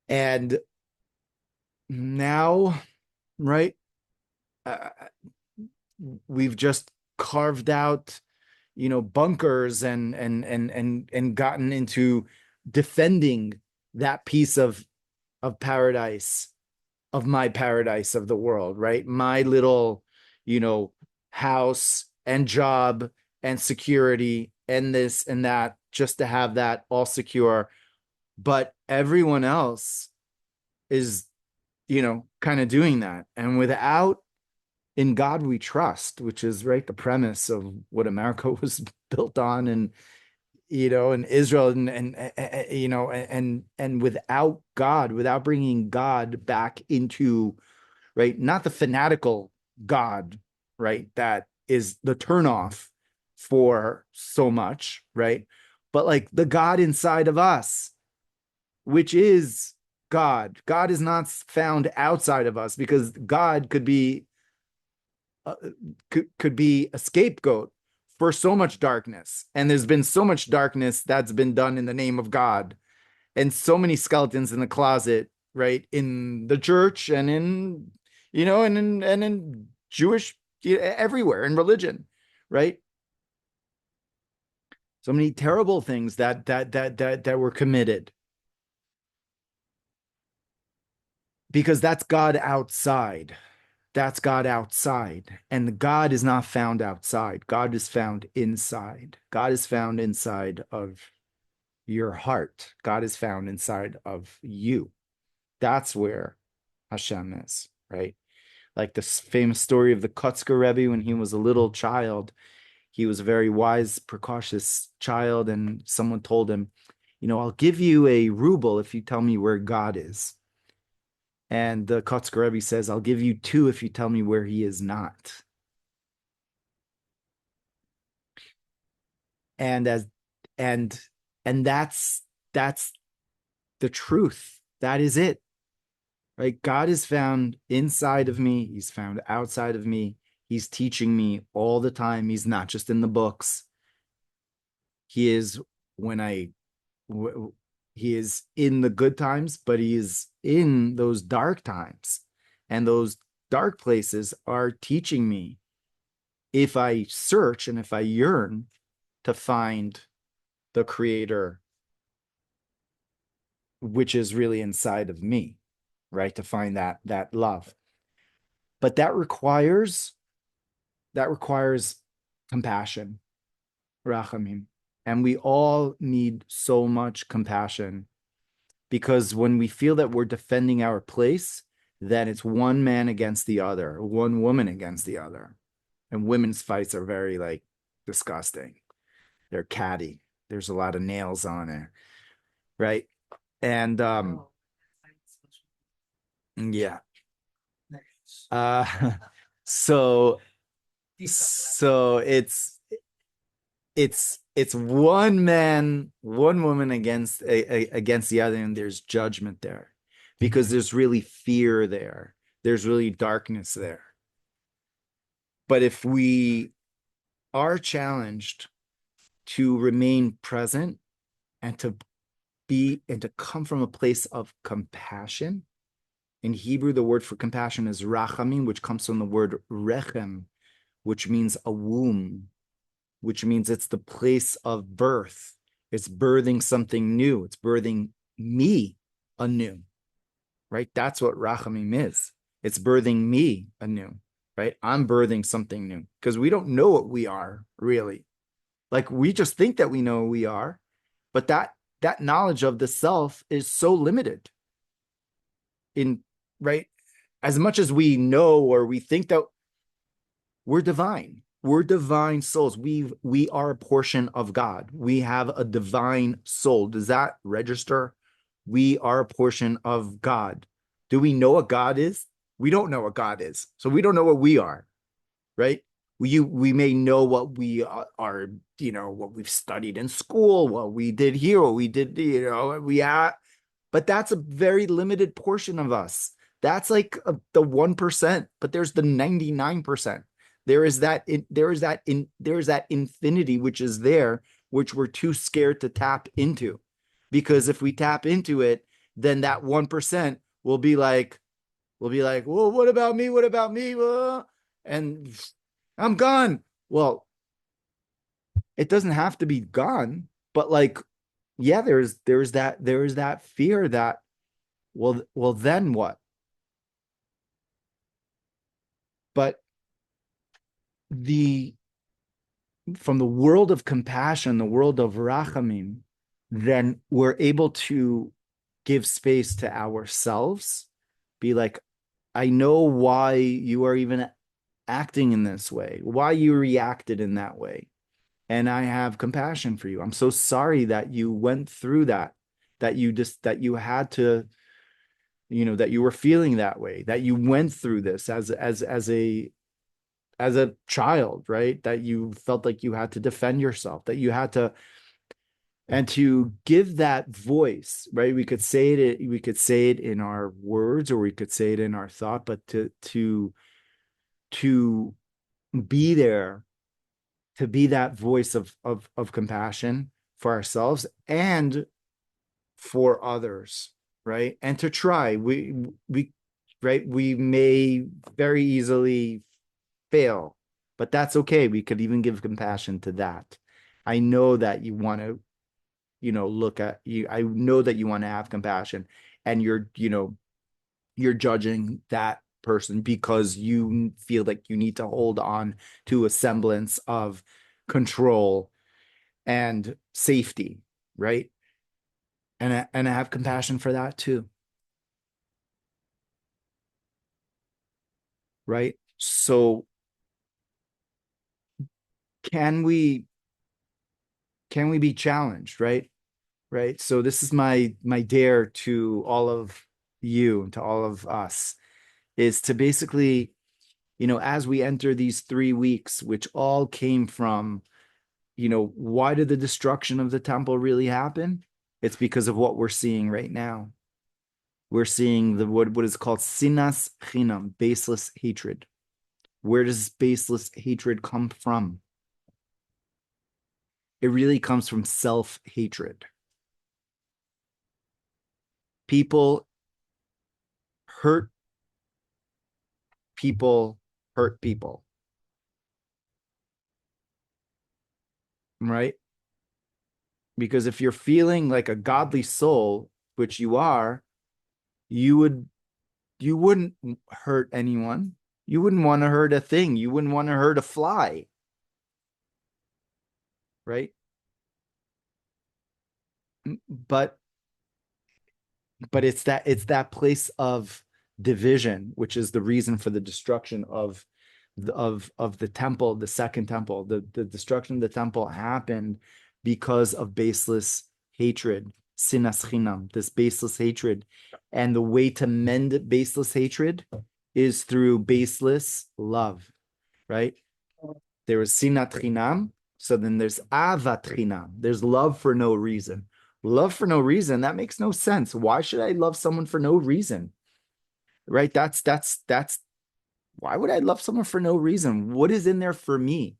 And now, right? Uh, we've just carved out, bunkers and gotten into defending that piece of paradise, of my paradise of the world, right? My little, house and job and security and this and that, just to have that all secure. But everyone else is, kind of doing that. And without in God we trust, which is right the premise of what America was built on, and Israel, and without God, without bringing God back into, right, not the fanatical God, right, that is the turnoff for so much, right, but like the God inside of us, which is God. God is not found outside of us, because God uh, could be a scapegoat for so much darkness. And there's been so much darkness that's been done in the name of God, and so many skeletons in the closet, right? In the church and in Jewish, everywhere in religion, right? So many terrible things that were committed, because that's God outside. That's God outside. And God is not found outside. God is found inside. God is found inside of your heart. God is found inside of you. That's where Hashem is, right? Like this famous story of the Kotzker Rebbe when he was a little child. He was a very wise, precautious child, and someone told him, I'll give you a ruble if you tell me where God is. And the Kotzker Rebbe says, I'll give you two if you tell me where he is not. And as and and that's the truth. That is it. Right? God is found inside of me. He's found outside of me. He's teaching me all the time. He's not just in the books. He is when he is in the good times, but he is in those dark times. And those dark places are teaching me, if I search and if I yearn to find the creator, which is really inside of me, right? To find that love. But that requires compassion, rachamim. And we all need so much compassion, because when we feel that we're defending our place, then it's one man against the other, one woman against the other. And women's fights are very like disgusting. They're catty. There's a lot of nails on it, right? And yeah. Uh so so it's one man, one woman against the other, and there's judgment there, because there's really fear there. There's really darkness there. But if we are challenged to remain present and to come from a place of compassion. In Hebrew, the word for compassion is rachamim, which comes from the word rechem, which means a womb, which means it's the place of birth. It's birthing something new. It's birthing me anew, right? That's what rachamim is. It's birthing me anew, right? I'm birthing something new, because we don't know what we are really. Like, we just think that we know who we are, but that knowledge of the self is so limited. Right, as much as we know, or we think that we're divine souls. We are a portion of God. We have a divine soul. Does that register? We are a portion of God. Do we know what God is? We don't know what God is, so we don't know what we are, right? We may know what we are, what we've studied in school, what we did here, what we did, but that's a very limited portion of us. That's like the 1%, but there's the 99%. There is that infinity which is there, which we're too scared to tap into, because if we tap into it, then that 1% will be like, well, what about me? What about me? And I'm gone. Well, it doesn't have to be gone, but like yeah, there's that fear that, well, then what? But the from the world of compassion, the world of rachamim, then we're able to give space to ourselves, be like, I know why you are even acting in this way, why you reacted in that way. And I have compassion for you. I'm so sorry that you went through that, that you had to, that you were feeling that way, that you went through this as a child, right? That you felt like you had to defend yourself, that you had to, and to give that voice, right? We could say it in our words, or we could say it in our thought, but to be there, to be that voice of compassion for ourselves and for others, right? And to try, we right, we may very easily fail, but that's okay. We could even give compassion to that. I know that you want to, look at you. I know that you want to have compassion, and you're judging that person because you feel like you need to hold on to a semblance of control and safety, right? And I have compassion for that too, right? So can we can we be challenged, right? Right. So this is my dare to all of you, to all of us, is to basically, as we enter these 3 weeks, which all came from, why did the destruction of the temple really happen? It's because of what we're seeing right now. We're seeing what is called sinas chinam, baseless hatred. Where does baseless hatred come from? It really comes from self-hatred. People hurt people hurt people, right? Because if you're feeling like a godly soul, which you are, you would you wouldn't hurt anyone. You wouldn't want to hurt a thing. You wouldn't want to hurt a fly, right? But it's that place of division, which is the reason for the destruction of the temple, the second temple. The destruction of the temple happened because of baseless hatred, sinas chinam, this baseless hatred. And the way to mend baseless hatred is through baseless love, right? There is sinat chinam, so then there's avat chinam. There's love for no reason. Love for no reason, that makes no sense. Why should I love someone for no reason? Right? That's why would I love someone for no reason? What is in there for me?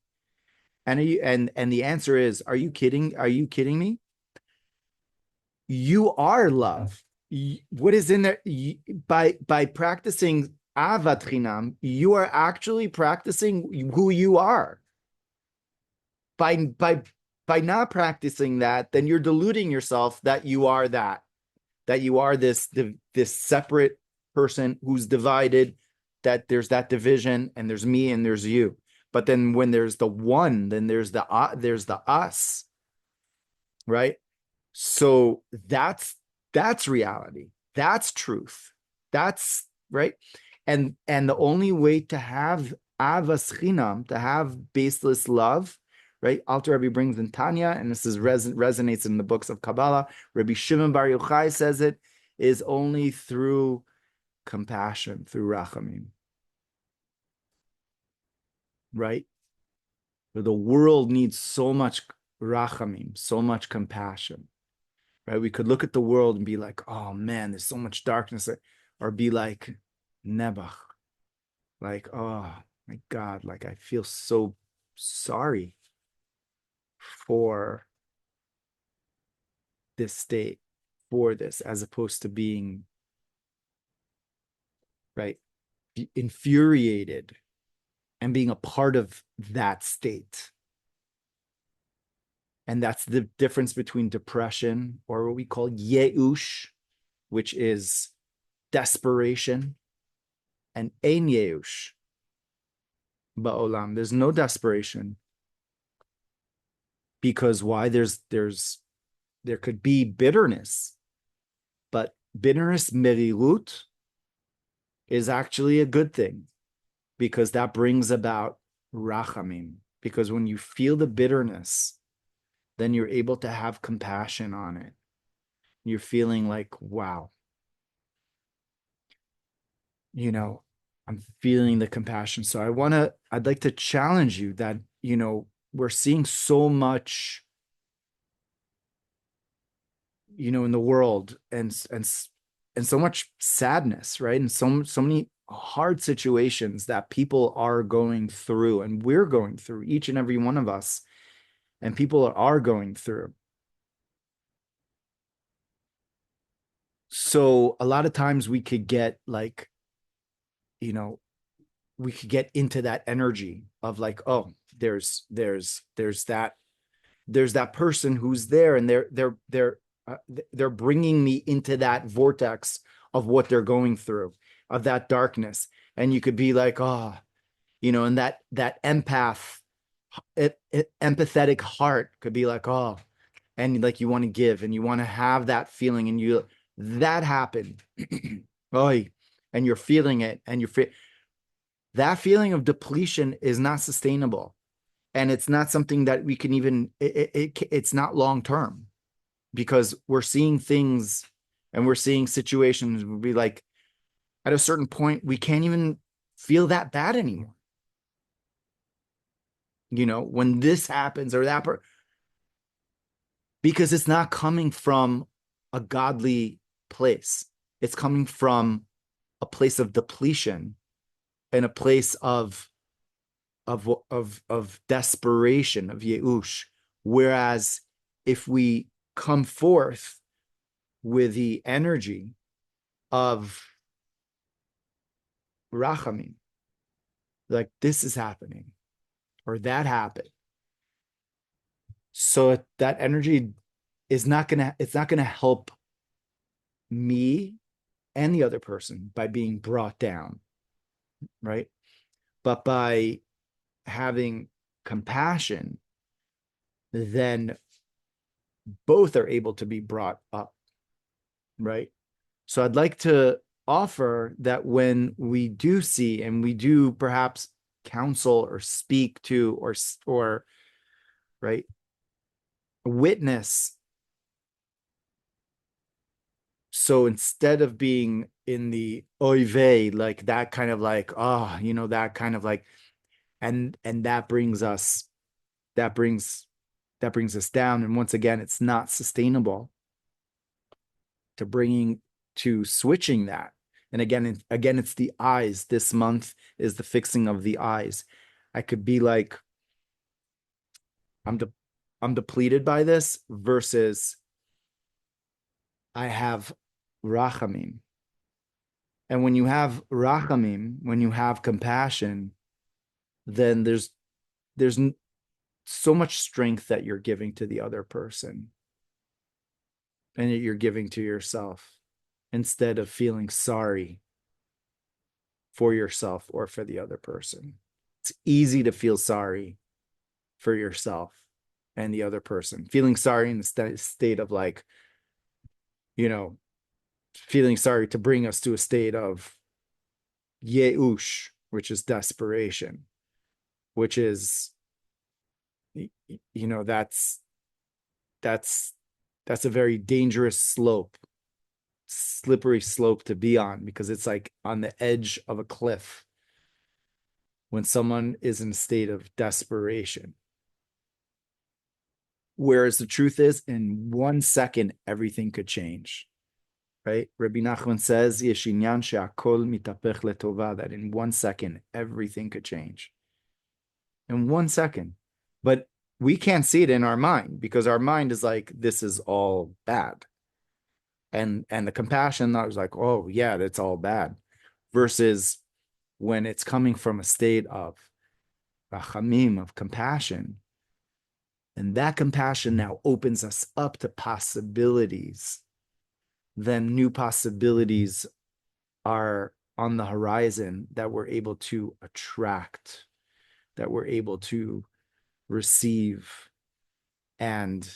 And the answer is, are you kidding? Are you kidding me? You are love. What is in there? By practicing avat chinam, you are actually practicing who you are. By not practicing that, then you're deluding yourself that you are that you are this separate person who's divided, that there's that division, and there's me and there's you. But then when there's the one, then there's the us, right? So that's reality. That's truth. That's right. And the only way to have avas chinam, to have baseless love, right? Alter Rebbe brings in Tanya, and this resonates in the books of Kabbalah. Rabbi Shimon Bar Yochai says it is only through compassion, through rachamim, right? The world needs so much rachamim, so much compassion, right? We could look at the world and be like, oh man, there's so much darkness, or be like, Nebuch, like, oh my God, like I feel so sorry for this state, for this, as opposed to being, right, infuriated and being a part of that state. And that's the difference between depression, or what we call yeush, which is desperation, and ein yeush ba'olam. There's no desperation. Because why? There could be bitterness, but bitterness, merirut, is actually a good thing, because that brings about rachamim. Because when you feel the bitterness, then you're able to have compassion on it. You're feeling like, wow, I'm feeling the compassion. So I'd like to challenge you that, we're seeing so much, in the world, and so much sadness, right? And so many hard situations that people are going through, and we're going through, each and every one of us, and people are going through. So a lot of times we could get like, we could get into that energy of like, oh, there's that person who's there, and they're bringing me into that vortex of what they're going through, of that darkness. And you could be like, oh, and that empathetic heart could be like, oh, and like you want to give, and you want to have that feeling, and that happened. Oh, and you're feeling it, and that feeling of depletion is not sustainable, and it's not something that we can even, it's not long term, because we're seeing things, and we're seeing situations would be like, at a certain point we can't even feel that bad anymore, when this happens, or because it's not coming from a godly place. It's coming from a place of depletion, and a place of desperation, of yeush. Whereas if we come forth with the energy of rachamim, like this is happening, or that happened, so that energy it's not gonna help me and the other person by being brought down, right? But by having compassion, then both are able to be brought up, right? So I'd like to offer that when we do see, and we do perhaps counsel or speak to, or right, witness. So instead of being in the oy vey, like that kind of like, oh, that kind of like, and that brings us down. And once again, it's not sustainable, to switching that. And again, it's the eyes. This month is the fixing of the eyes. I could be like, I'm depleted by this, versus I have rachamim. And when you have rachamim, when you have compassion, then there's so much strength that you're giving to the other person, and that you're giving to yourself, instead of feeling sorry for yourself or for the other person. It's easy to feel sorry for yourself and the other person, feeling sorry in the state of like, feeling sorry to bring us to a state of yeush, which is desperation, which is, that's that's a very dangerous slippery slope to be on, because it's like on the edge of a cliff when someone is in a state of desperation. Whereas the truth is, in 1 second, everything could change, right? Rabbi Nachman says, Yeshinyan she'akol mitapech letova, that in 1 second, everything could change. In 1 second. But we can't see it in our mind, because our mind is like, this is all bad. And the compassion, I was like, oh yeah, that's all bad. Versus when it's coming from a state of rachamim, of compassion, And that compassion now opens us up to possibilities. Then new possibilities are on the horizon that we're able to attract, that we're able to receive. And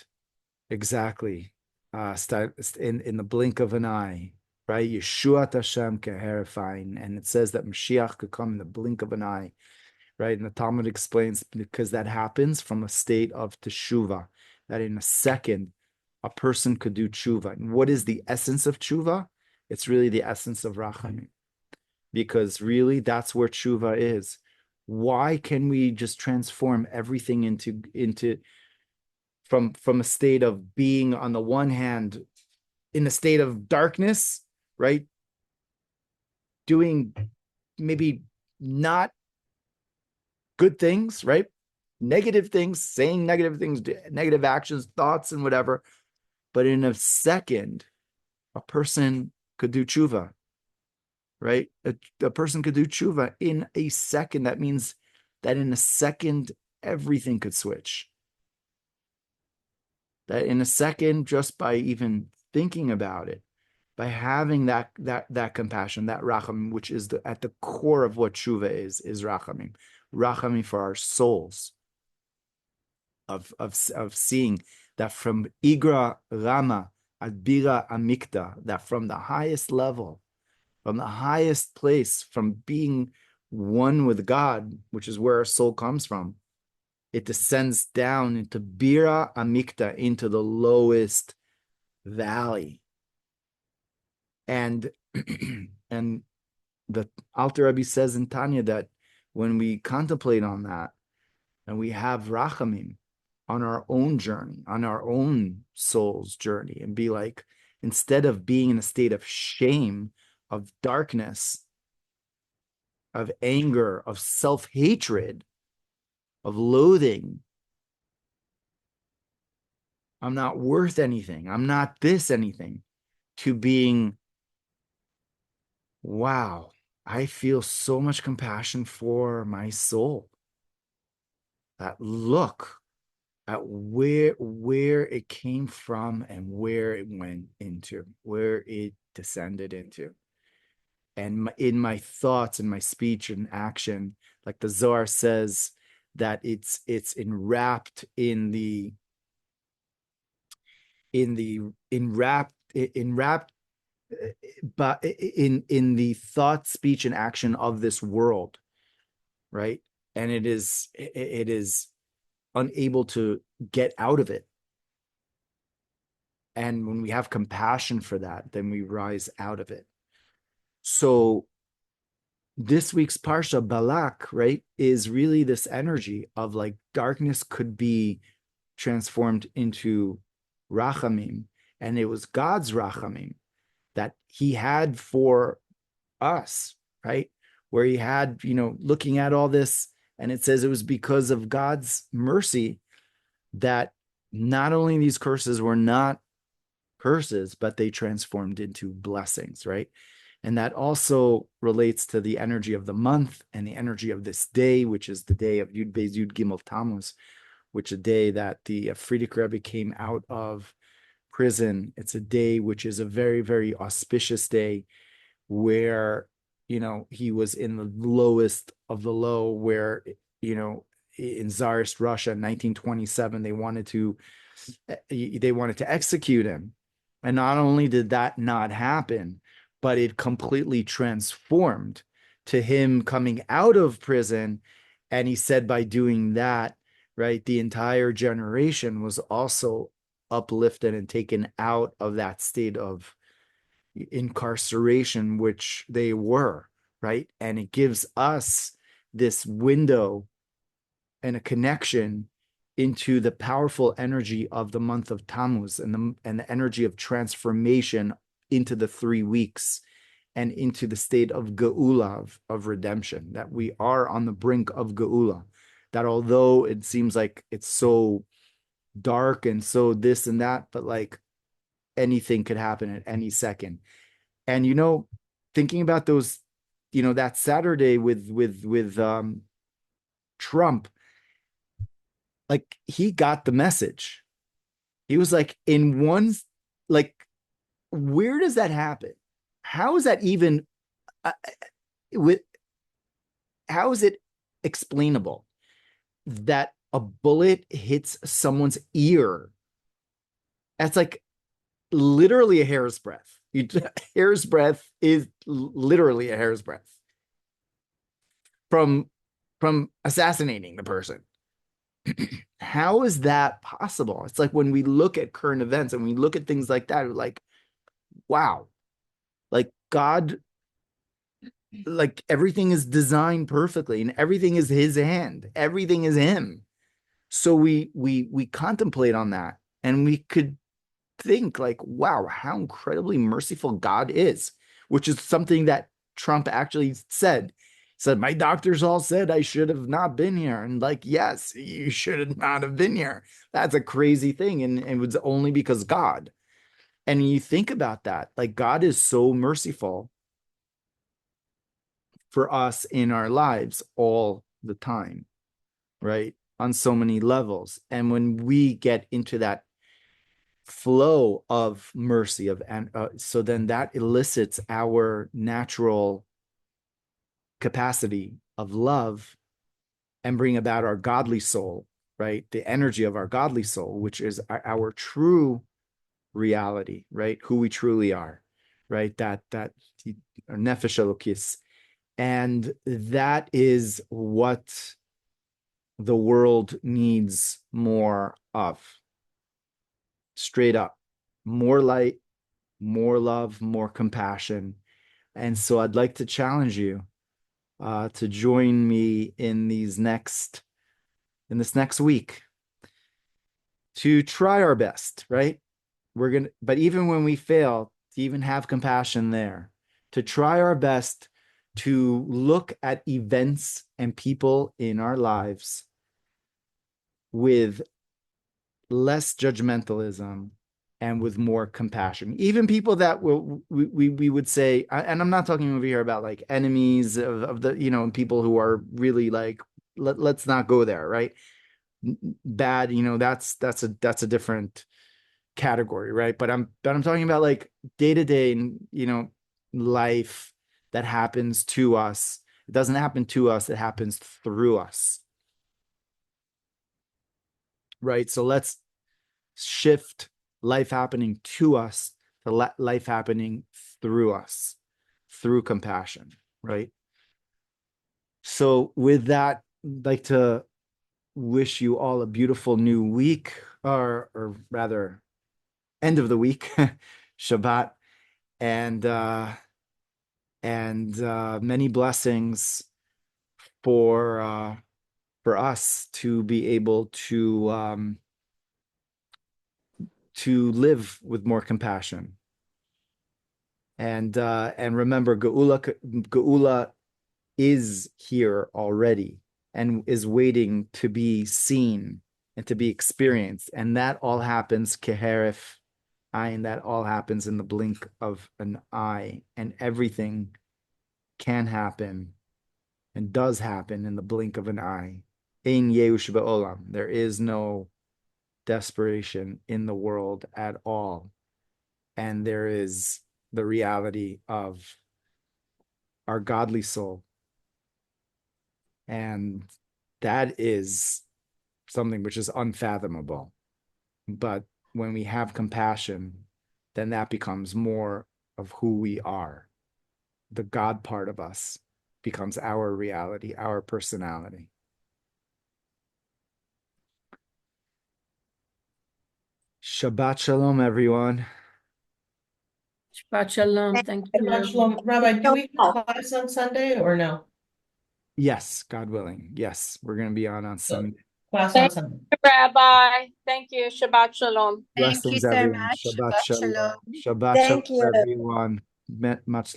exactly, in the blink of an eye, right? Yeshuat Hashem keherifine, and it says that Mashiach could come in the blink of an eye, right? And the Talmud explains because that happens from a state of teshuva, that in a second a person could do tshuva. And what is the essence of tshuva? It's really the essence of rachamim, because really that's where tshuva is. Why can we just transform everything into from a state of being on the one hand in a state of darkness, right? Doing maybe not good things, right? Negative things, saying negative things, negative actions, thoughts, and whatever. But in a second, a person could do tshuva, right? A person could do tshuva in a second. That means that in a second, everything could switch. That in a second, just by even thinking about it, by having that compassion, that rachamim, which is at the core of what tshuva is rachamim for our souls, of seeing that from igra rama ad bira amikta, that from the highest level, from the highest place, from being one with God, which is where our soul comes from, it descends down into bira amikta, into the lowest valley. And and the Alter Rebbe says in Tanya that when we contemplate on that and we have rachamim on our own journey, on our own soul's journey, and be like, instead of being in a state of shame, of darkness, of anger, of self-hatred, of loathing, I'm not worth anything, I'm not this anything, to being, wow, I feel so much compassion for my soul. That look at where it came from and where it went into, where it descended into. And in my thoughts and my speech and action, like the Zohar says, that it's enwrapped but in the thought, speech, and action of this world, right? And it is unable to get out of it. And when we have compassion for that, then we rise out of it. So this week's Parsha, Balak, right, is really this energy of like darkness could be transformed into rachamim. And it was God's rachamim that he had for us, right? Where he had, looking at all this, and it says it was because of God's mercy that not only these curses were not curses, but they transformed into blessings, right? And that also relates to the energy of the month and the energy of this day, which is the day of Yud Beis Yud Gimel Tammuz, which is a day that the Frierdiker Rebbe came out of prison. It's a day which is a very, very auspicious day where, he was in the lowest of the low, where, in Tsarist Russia in 1927, they wanted to execute him. And not only did that not happen, but it completely transformed to him coming out of prison. And he said by doing that, right, the entire generation was also uplifted and taken out of that state of incarceration, which they were, right? And it gives us this window and a connection into the powerful energy of the month of Tammuz and the energy of transformation into the 3 weeks and into the state of Geula, of redemption, that we are on the brink of Geula, that although it seems like it's so dark and so this and that, but like anything could happen at any second. And, thinking about those, that Saturday with Trump, like he got the message. He was like, in one, like, where does that happen? How is that even with how is it explainable that a bullet hits someone's ear? That's like literally a hair's breadth. Hair's breadth is literally a hair's breadth from assassinating the person. How is that possible? It's like when we look at current events and we look at things like that, we're like, wow, like God, like everything is designed perfectly and everything is his hand, everything is him. So we contemplate on that and we could think like, wow, how incredibly merciful God is, which is something that Trump actually said. Said, my doctors all said I should have not been here. And like, yes, you should not have been here. That's a crazy thing. And it was only because God. And you think about that, like God is so merciful for us in our lives all the time, right? On so many levels. And when we get into that flow of mercy of and so then that elicits our natural capacity of love and bring about our godly soul, right? The energy of our godly soul, which is our true reality, right? Who we truly are, right? That nefesh elokis. And that is what the world needs more of. Straight up. More light, more love, more compassion. And so I'd like to challenge you to join me in this next week to try our best, right? But even when we fail, to even have compassion there, to try our best to look at events and people in our lives with less judgmentalism and with more compassion. Even people that we would say, and I'm not talking over here about like enemies of the, people who are really like, let's not go there, right? Bad, that's a different category, right? But I'm talking about like day to day, life that happens to us. It doesn't happen to us, it happens through us. Right? So let's shift life happening to us to life happening through us, through compassion, right? So with that, I'd like to wish you all a beautiful new week, or rather end of the week, Shabbat, and many blessings for us to be able to live with more compassion. And remember, Geula is here already and is waiting to be seen and to be experienced. And that all happens keherif ayin, that all happens in the blink of an eye. And everything can happen and does happen in the blink of an eye. Ein yeush ba'olam. There is no desperation in the world at all. And there is the reality of our godly soul. And that is something which is unfathomable. But when we have compassion, then that becomes more of who we are. The God part of us becomes our reality, our personality. Shabbat shalom, everyone. Shabbat shalom. Thank you. Shabbat shalom. Rabbi, do we have class on Sunday or no? Yes, God willing. Yes, we're going to be on Sunday. Class on Sunday. Rabbi. Thank you. Shabbat shalom. Blessings, Thank you so everyone. much. Shabbat Shabbat shalom. shalom. Shabbat shalom, Thank you. everyone. Much